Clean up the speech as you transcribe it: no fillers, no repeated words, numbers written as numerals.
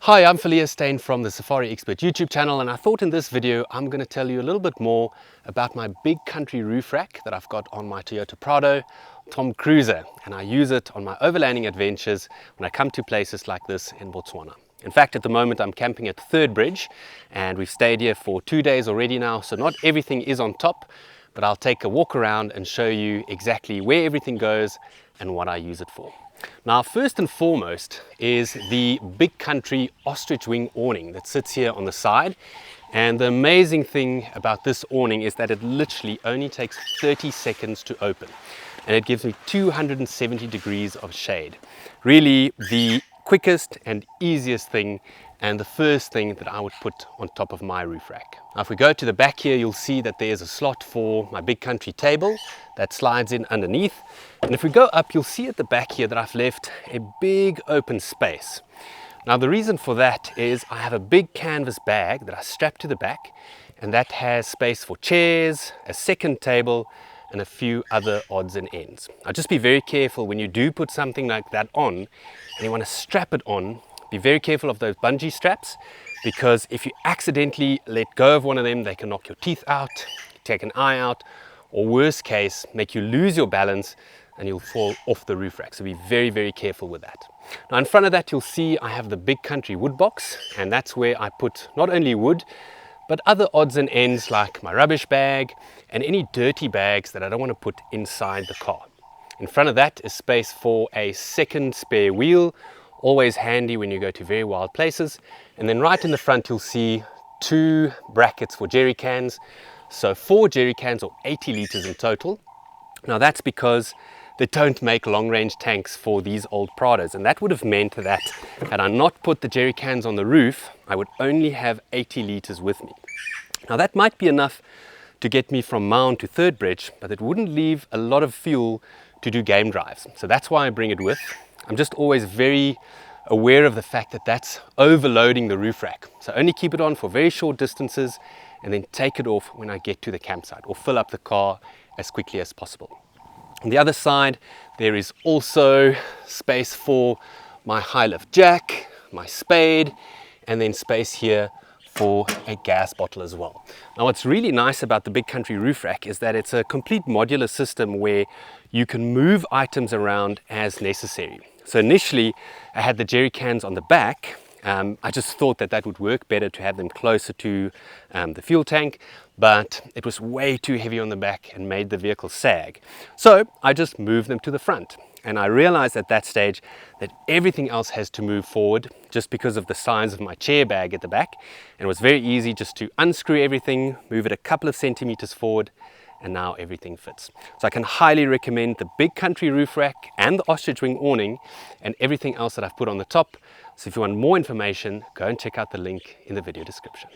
Hi, I'm Villiers Steyn from the Safari Expert YouTube channel, and I thought in this video I'm going to tell you a little bit more about my big country roof rack that I've got on my Toyota Prado Tom Cruiser, and I use it on my overlanding adventures when I come to places like this in Botswana. In fact, at the moment I'm camping at Third Bridge, and we've stayed here for 2 days already now, so not everything is on top, but I'll take a walk around and show you exactly where everything goes and what I use it for. Now, first and foremost is the big country Ostrich Wing Awning that sits here on the side. And the amazing thing about this awning is that it literally only takes 30 seconds to open. And it gives me 270 degrees of shade. Really the quickest and easiest thing, and the first thing that I would put on top of my roof rack. Now, if we go to the back here, you'll see that there's a slot for my big country table that slides in underneath. And if we go up, you'll see at the back here that I've left a big open space. Now, the reason for that is I have a big canvas bag that I strap to the back, and that has space for chairs, a second table, and a few other odds and ends. Now, just be very careful when you do put something like that on and you want to strap it on. Be very careful of those bungee straps, because if you accidentally let go of one of them, they can knock your teeth out, take an eye out, or worst case, make you lose your balance and you'll fall off the roof rack. So be very, very careful with that. Now, in front of that, you'll see I have the big country wood box, and that's where I put not only wood, but other odds and ends like my rubbish bag and any dirty bags that I don't want to put inside the car. In front of that is space for a second spare wheel, always handy when you go to very wild places. And then right in the front, you'll see 2 brackets for jerry cans. So 4 jerry cans, or 80 liters in total. Now, that's because they don't make long-range tanks for these old Prados, and that would have meant that had I not put the jerry cans on the roof, I would only have 80 liters with me. Now, that might be enough to get me from Maun to Third Bridge, but it wouldn't leave a lot of fuel to do game drives. So that's why I bring it with. I'm just always very aware of the fact that that's overloading the roof rack. So only keep it on for very short distances and then take it off when I get to the campsite, or fill up the car as quickly as possible. On the other side, there is also space for my high lift jack, my spade, and then space here for a gas bottle as well. Now, what's really nice about the big country roof rack is that it's a complete modular system where you can move items around as necessary. So initially I had the jerry cans on the back. I just thought that that would work better to have them closer to the fuel tank, but it was way too heavy on the back and made the vehicle sag. So I just moved them to the front, and I realized at that stage that everything else has to move forward just because of the size of my chair bag at the back. And it was very easy just to unscrew everything, move it a couple of centimeters forward, and now everything fits. So I can highly recommend the big country roof rack and the Ostrich Wing Awning and everything else that I've put on the top. So if you want more information, go and check out the link in the video description.